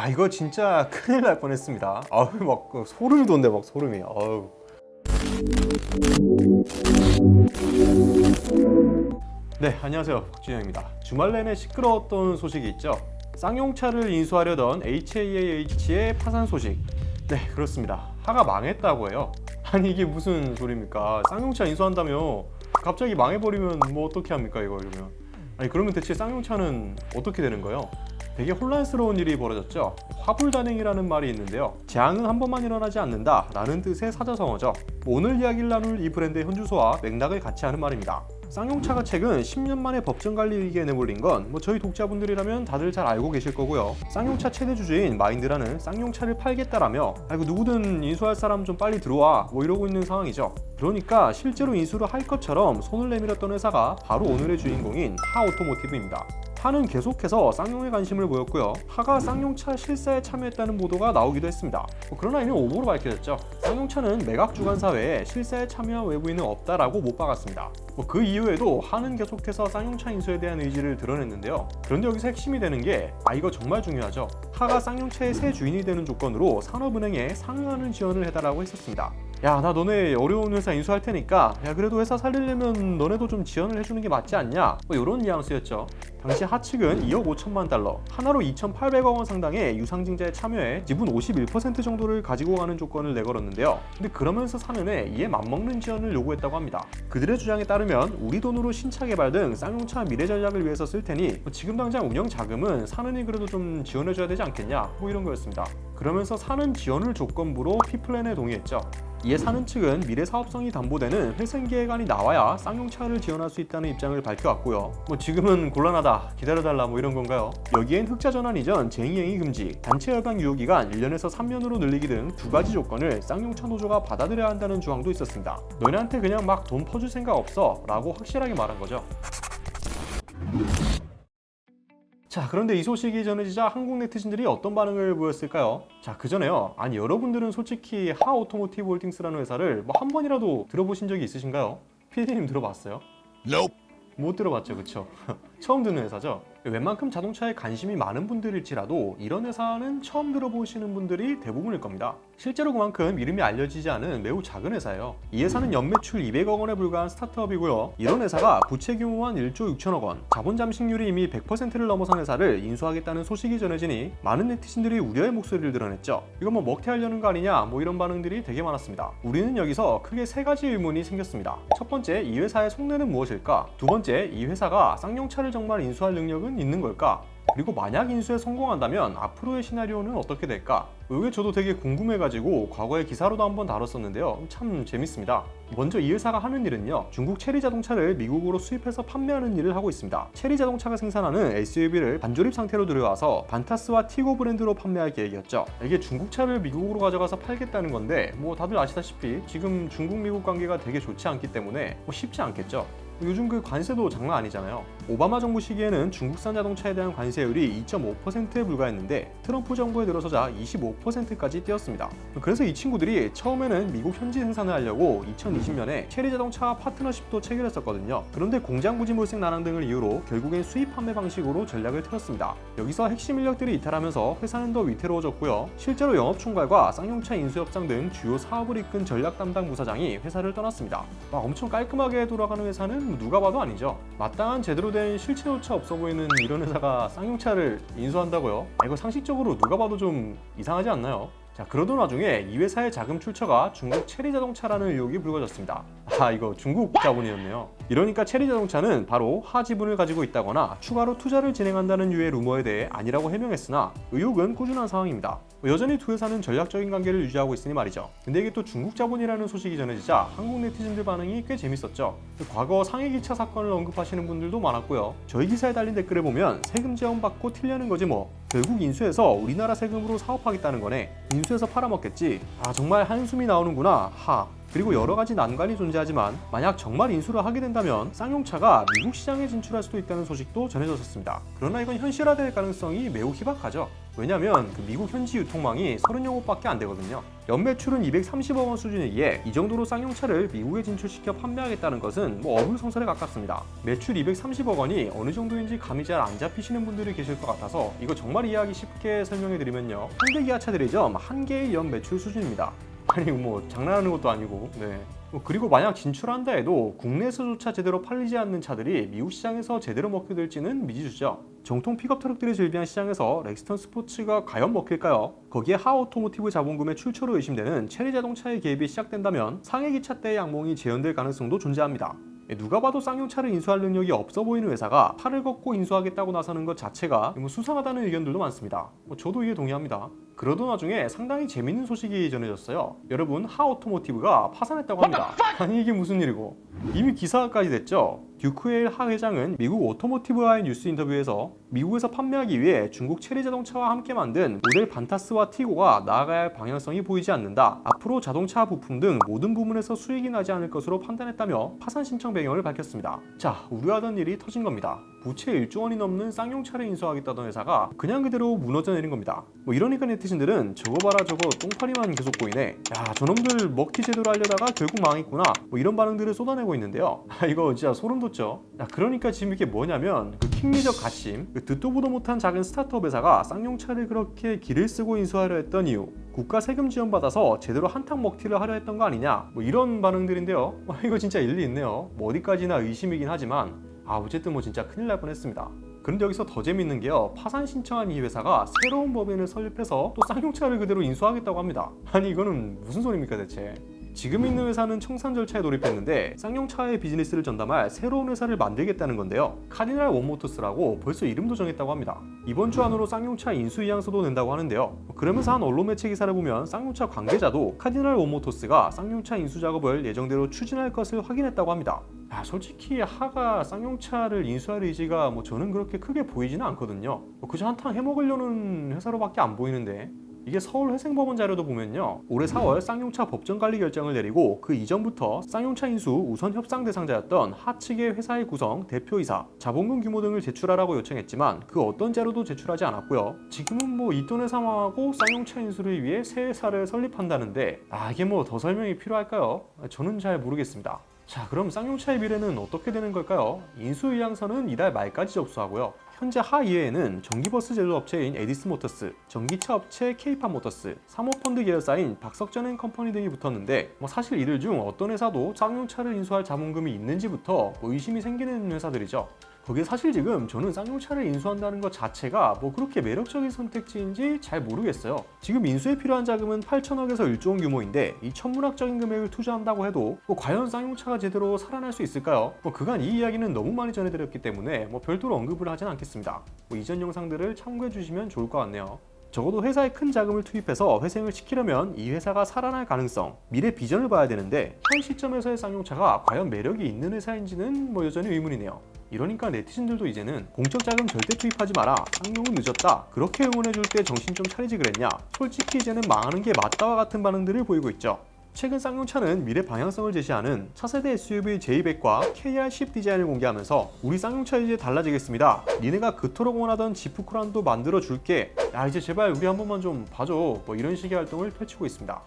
이거 진짜 큰일 날 뻔했습니다. 막 소름이 돋네, 막 소름이. 네, 안녕하세요, 박준영입니다. 주말 내내 시끄러웠던 소식이 있죠. 쌍용차를 인수하려던 HAH의 파산 소식. 네, 그렇습니다. 하가 망했다고 해요. 아니, 이게 무슨 소리입니까? 쌍용차 인수한다며 갑자기 망해버리면 뭐 어떻게 합니까, 이거 이러면. 아니, 그러면 대체 쌍용차는 어떻게 되는 거예요? 되게 혼란스러운 일이 벌어졌죠. 화불단행이라는 말이 있는데요. 재앙은 한 번만 일어나지 않는다 라는 뜻의 사자성어죠. 오늘 이야기를 나눌 이 브랜드의 현주소와 맥락을 같이 하는 말입니다. 쌍용차가 최근 10년 만에 법정 관리 위기에 내몰린 건 저희 독자분들이라면 다들 잘 알고 계실 거고요. 쌍용차 최대 주주인 마인드라는 쌍용차를 팔겠다라며 누구든 인수할 사람 좀 빨리 들어와 이러고 있는 상황이죠. 그러니까 실제로 인수를 할 것처럼 손을 내밀었던 회사가 바로 오늘의 주인공인 하오토모티브입니다. 하는 계속해서 쌍용에 관심을 보였고요. 하가 쌍용차 실사에 참여했다는 보도가 나오기도 했습니다. 그러나 이는 오보로 밝혀졌죠. 쌍용차는 매각 주관사 외에 실사에 참여한 외부인은 없다라고 못 박았습니다. 그 이후에도 하는 계속해서 쌍용차 인수에 대한 의지를 드러냈는데요. 그런데 여기서 핵심이 되는 게 이거 정말 중요하죠. 하가 쌍용차의 새 주인이 되는 조건으로 산업은행에 상응하는 지원을 해달라고 했었습니다. 야, 나 너네 어려운 회사 인수할 테니까 그래도 회사 살리려면 너네도 좀 지원을 해주는 게 맞지 않냐? 이런 뉘앙스였죠. 당시 하 측은 2억 5천만 달러, 하나로 2,800억 원 상당의 유상증자에 참여해 지분 51% 정도를 가지고 가는 조건을 내걸었는데요. 근데 그러면서 사는에 이에 맞먹는 지원을 요구했다고 합니다. 그들의 주장에 따르면 우리 돈으로 신차 개발 등 쌍용차 미래 전략을 위해서 쓸 테니 지금 당장 운영 자금은 사는이 그래도 좀 지원해줘야 되지 않겠냐? 이런 거였습니다. 그러면서 사는 지원을 조건부로 P플랜에 동의했죠. 이에 사는 측은 미래 사업성이 담보되는 회생계획안이 나와야 쌍용차를 지원할 수 있다는 입장을 밝혀왔고요. 지금은 곤란하다, 기다려달라 이런 건가요? 여기엔 흑자 전환 이전 쟁의행위 금지, 단체 열강 유효기간 1년에서 3년으로 늘리기 등 두 가지 조건을 쌍용차 노조가 받아들여야 한다는 조항도 있었습니다. 너네한테 그냥 막 돈 퍼줄 생각 없어 라고 확실하게 말한 거죠. 자, 그런데 이 소식이 전해지자 한국 네티즌들이 어떤 반응을 보였을까요? 자, 그전에요. 여러분들은 솔직히 하오토모티브 홀딩스라는 회사를 한 번이라도 들어보신 적이 있으신가요? PD님 들어봤어요? Nope. 못 들어봤죠, 그쵸? 처음 듣는 회사죠? 웬만큼 자동차에 관심이 많은 분들일지라도 이런 회사는 처음 들어보시는 분들이 대부분일 겁니다. 실제로 그만큼 이름이 알려지지 않은 매우 작은 회사예요. 이 회사는 연매출 200억 원에 불과한 스타트업이고요. 이런 회사가 부채 규모만 1조 6천억 원, 자본 잠식률이 이미 100%를 넘어선 회사를 인수하겠다는 소식이 전해지니 많은 네티즌들이 우려의 목소리를 드러냈죠. 이거 먹튀하려는 거 아니냐 이런 반응들이 되게 많았습니다. 우리는 여기서 크게 세 가지 의문이 생겼습니다. 첫 번째, 이 회사의 속내는 무엇일까? 두 번째, 이 회사가 쌍용차를 정말 인수할 능력은 있는 걸까? 그리고 만약 인수에 성공한다면 앞으로의 시나리오는 어떻게 될까? 이게 저도 되게 궁금해가지고 과거에 기사로도 한번 다뤘었는데요. 참 재밌습니다. 먼저 이 회사가 하는 일은요, 중국 체리 자동차를 미국으로 수입해서 판매하는 일을 하고 있습니다. 체리 자동차가 생산하는 SUV를 반조립 상태로 들여와서 반타스와 티고 브랜드로 판매할 계획이었죠. 이게 중국차를 미국으로 가져가서 팔겠다는 건데 다들 아시다시피 지금 중국 미국 관계가 되게 좋지 않기 때문에 쉽지 않겠죠. 요즘 그 관세도 장난 아니잖아요. 오바마 정부 시기에는 중국산 자동차에 대한 관세율이 2.5%에 불과했는데 트럼프 정부에 들어서자 25%까지 뛰었습니다. 그래서 이 친구들이 처음에는 미국 현지 생산을 하려고 2020년에 체리 자동차 파트너십도 체결했었거든요. 그런데 공장 부지 몰색 난항 등을 이유로 결국엔 수입 판매 방식으로 전략을 틀었습니다. 여기서 핵심 인력들이 이탈하면서 회사는 더 위태로워졌고요. 실제로 영업총괄과 쌍용차 인수협상 등 주요 사업을 이끈 전략 담당 부사장이 회사를 떠났습니다. 엄청 깔끔하게 돌아가는 회사는 누가 봐도 아니죠. 마땅한 제대로 된 실체조차 없어 보이는 이런 회사가 쌍용차를 인수한다고요? 이거 상식적으로 누가 봐도 좀 이상하지 않나요? 자, 그러던 와중에 이 회사의 자금 출처가 중국 체리 자동차라는 의혹이 불거졌습니다. 이거 중국 자본이었네요. 이러니까 체리 자동차는 바로 하 지분을 가지고 있다거나 추가로 투자를 진행한다는 유의 루머에 대해 아니라고 해명했으나 의혹은 꾸준한 상황입니다. 여전히 두 회사는 전략적인 관계를 유지하고 있으니 말이죠. 근데 이게 또 중국 자본이라는 소식이 전해지자 한국 네티즌들 반응이 꽤 재밌었죠. 과거 상해 기차 사건을 언급하시는 분들도 많았고요. 저희 기사에 달린 댓글에 보면 세금 지원 받고 튀려는 거지 결국 인수해서 우리나라 세금으로 사업하겠다는 거네. 인수해서 팔아먹겠지. 정말 한숨이 나오는구나. 그리고 여러 가지 난관이 존재하지만 만약 정말 인수를 하게 된다면 쌍용차가 미국 시장에 진출할 수도 있다는 소식도 전해졌었습니다. 그러나 이건 현실화될 가능성이 매우 희박하죠. 왜냐면 그 미국 현지 유통망이 30여곳밖에 안 되거든요. 연매출은 230억 원 수준이기에 이 정도로 쌍용차를 미국에 진출시켜 판매하겠다는 것은 뭐 어불성설에 가깝습니다. 매출 230억 원이 어느 정도인지 감이 잘 안 잡히시는 분들이 계실 것 같아서 이거 정말 이해하기 쉽게 설명해 드리면요, 현대기아 대리점 한 개의 연 매출 수준입니다. 아니 뭐 장난하는 것도 아니고. 네. 그리고 만약 진출한다 해도 국내에서조차 제대로 팔리지 않는 차들이 미국 시장에서 제대로 먹게 될지는 미지수죠. 정통 픽업 트럭들이 즐비한 시장에서 렉스턴 스포츠가 과연 먹힐까요? 거기에 하오토모티브 자본금의 출처로 의심되는 체리 자동차의 개입이 시작된다면 상해 기차 때의 악몽이 재현될 가능성도 존재합니다. 누가 봐도 쌍용차를 인수할 능력이 없어 보이는 회사가 팔을 걷고 인수하겠다고 나서는 것 자체가 수상하다는 의견들도 많습니다. 저도 이에 동의합니다. 그러던 와중에 상당히 재밌는 소식이 전해졌어요. 여러분, 하오토모티브가 파산했다고 합니다. 아니 이게 무슨 일이고, 이미 기사까지 됐죠. 듀크웰 하 회장은 미국 오토모티브와의 뉴스 인터뷰에서 미국에서 판매하기 위해 중국 체리 자동차와 함께 만든 모델 반타스와 티고가 나아가야 할 방향성이 보이지 않는다. 앞으로 자동차 부품 등 모든 부문에서 수익이 나지 않을 것으로 판단했다며 파산 신청 배경을 밝혔습니다. 자, 우려하던 일이 터진 겁니다. 부채 1조 원이 넘는 쌍용차를 인수하겠다던 회사가 그냥 그대로 무너져 내린 겁니다. 이러니까 네티즌들은 저거 봐라 저거 똥파리만 계속 보이네, 야 저놈들 먹튀 제도로 하려다가 결국 망했구나, 이런 반응들을 쏟아내고 있는데요. 이거 진짜 소름 돋죠. 그러니까 지금 이게 뭐냐면 그 킹리적 가심, 듣도 보도 못한 작은 스타트업 회사가 쌍용차를 그렇게 기를 쓰고 인수하려 했던 이유, 국가 세금 지원받아서 제대로 한탕 먹튀를 하려 했던 거 아니냐, 이런 반응들인데요. 이거 진짜 일리 있네요. 어디까지나 의심이긴 하지만 어쨌든 진짜 큰일 날 뻔했습니다. 그런데 여기서 더 재밌는 게요, 파산 신청한 이 회사가 새로운 법인을 설립해서 또 쌍용차를 그대로 인수하겠다고 합니다. 아니 이거는 무슨 소리입니까 대체. 지금 있는 회사는 청산 절차에 돌입했는데 쌍용차의 비즈니스를 전담할 새로운 회사를 만들겠다는 건데요, 카디날 원모터스라고 벌써 이름도 정했다고 합니다. 이번 주 안으로 쌍용차 인수 의향서도 낸다고 하는데요, 그러면서 한 언론 매체 기사를 보면 쌍용차 관계자도 카디날 원모터스가 쌍용차 인수 작업을 예정대로 추진할 것을 확인했다고 합니다. 솔직히 하가 쌍용차를 인수할 의지가 저는 그렇게 크게 보이지는 않거든요. 그저 한탕 해먹으려는 회사로밖에 안 보이는데, 이게 서울회생법원 자료도 보면요, 올해 4월 쌍용차 법정관리 결정을 내리고 그 이전부터 쌍용차 인수 우선 협상 대상자였던 하 측의 회사의 구성, 대표이사, 자본금 규모 등을 제출하라고 요청했지만 그 어떤 자료도 제출하지 않았고요. 지금은 이 돈을 삼아하고 쌍용차 인수를 위해 새 회사를 설립한다는데 이게 더 설명이 필요할까요? 저는 잘 모르겠습니다. 자, 그럼 쌍용차의 미래는 어떻게 되는 걸까요? 인수 의향서는 이달 말까지 접수하고요. 현재 하 이외에는 전기버스 제조업체인 에디스모터스, 전기차 업체 K팜모터스, 사모펀드 계열사인 박석전앤컴퍼니 등이 붙었는데 사실 이들 중 어떤 회사도 쌍용차를 인수할 자본금이 있는지부터 의심이 생기는 회사들이죠. 거기에 사실 지금 저는 쌍용차를 인수한다는 것 자체가 그렇게 매력적인 선택지인지 잘 모르겠어요. 지금 인수에 필요한 자금은 8천억에서 1조 원 규모인데 이 천문학적인 금액을 투자한다고 해도 과연 쌍용차가 제대로 살아날 수 있을까요? 그간 이 이야기는 너무 많이 전해드렸기 때문에 별도로 언급을 하진 않겠습니다. 이전 영상들을 참고해 주시면 좋을 것 같네요. 적어도 회사에 큰 자금을 투입해서 회생을 시키려면 이 회사가 살아날 가능성, 미래 비전을 봐야 되는데 현 시점에서의 쌍용차가 과연 매력이 있는 회사인지는 여전히 의문이네요. 이러니까 네티즌들도 이제는 공적 자금 절대 투입하지 마라, 쌍용은 늦었다, 그렇게 응원해줄 때 정신 좀 차리지 그랬냐, 솔직히 이제는 망하는 게 맞다와 같은 반응들을 보이고 있죠. 최근 쌍용차는 미래 방향성을 제시하는 차세대 SUV J100과 KR10 디자인을 공개하면서 우리 쌍용차 이제 달라지겠습니다, 니네가 그토록 원하던 지프 쿠란도 만들어 줄게, 이제 제발 우리 한 번만 좀 봐줘, 이런 식의 활동을 펼치고 있습니다.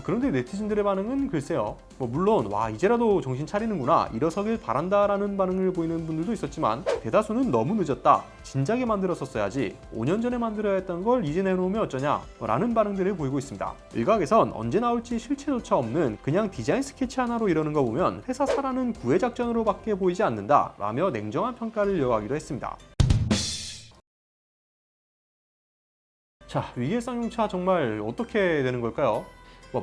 그런데 네티즌들의 반응은 글쎄요, 물론 이제라도 정신 차리는구나, 일어서길 바란다라는 반응을 보이는 분들도 있었지만 대다수는 너무 늦었다, 진작에 만들었었어야지, 5년 전에 만들어야 했던 걸 이제 내놓으면 어쩌냐 라는 반응들을 보이고 있습니다. 일각에선 언제 나올지 실체조차 없는 그냥 디자인 스케치 하나로 이러는 거 보면 회사 사라는 구애 작전으로밖에 보이지 않는다 라며 냉정한 평가를 이어가기도 했습니다. 자, 위기의 쌍용차 정말 어떻게 되는 걸까요?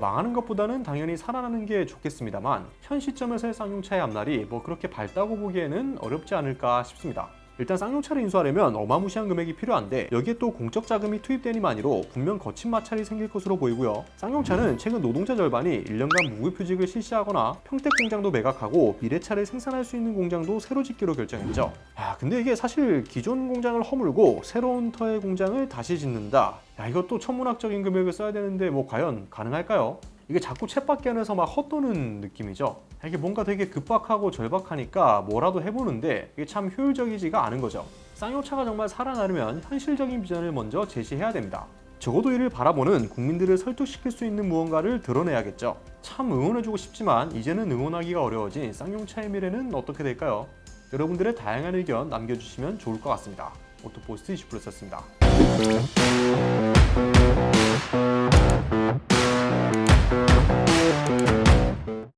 망하는 것보다는 당연히 살아나는 게 좋겠습니다만 현 시점에서의 쌍용차의 앞날이 그렇게 밝다고 보기에는 어렵지 않을까 싶습니다. 일단 쌍용차를 인수하려면 어마무시한 금액이 필요한데 여기에 또 공적 자금이 투입되니만으로 분명 거친 마찰이 생길 것으로 보이고요. 쌍용차는 최근 노동자 절반이 1년간 무급휴직을 실시하거나 평택 공장도 매각하고 미래차를 생산할 수 있는 공장도 새로 짓기로 결정했죠. 근데 이게 사실 기존 공장을 허물고 새로운 터의 공장을 다시 짓는다, 이것도 천문학적인 금액을 써야 되는데 과연 가능할까요? 이게 자꾸 쳇바퀴 안에서 헛도는 느낌이죠. 이게 뭔가 되게 급박하고 절박하니까 뭐라도 해보는데 이게 참 효율적이지가 않은 거죠. 쌍용차가 정말 살아나려면 현실적인 비전을 먼저 제시해야 됩니다. 적어도 이를 바라보는 국민들을 설득시킬 수 있는 무언가를 드러내야겠죠. 참 응원해주고 싶지만 이제는 응원하기가 어려워진 쌍용차의 미래는 어떻게 될까요? 여러분들의 다양한 의견 남겨주시면 좋을 것 같습니다. 오토포스트 20%였습니다.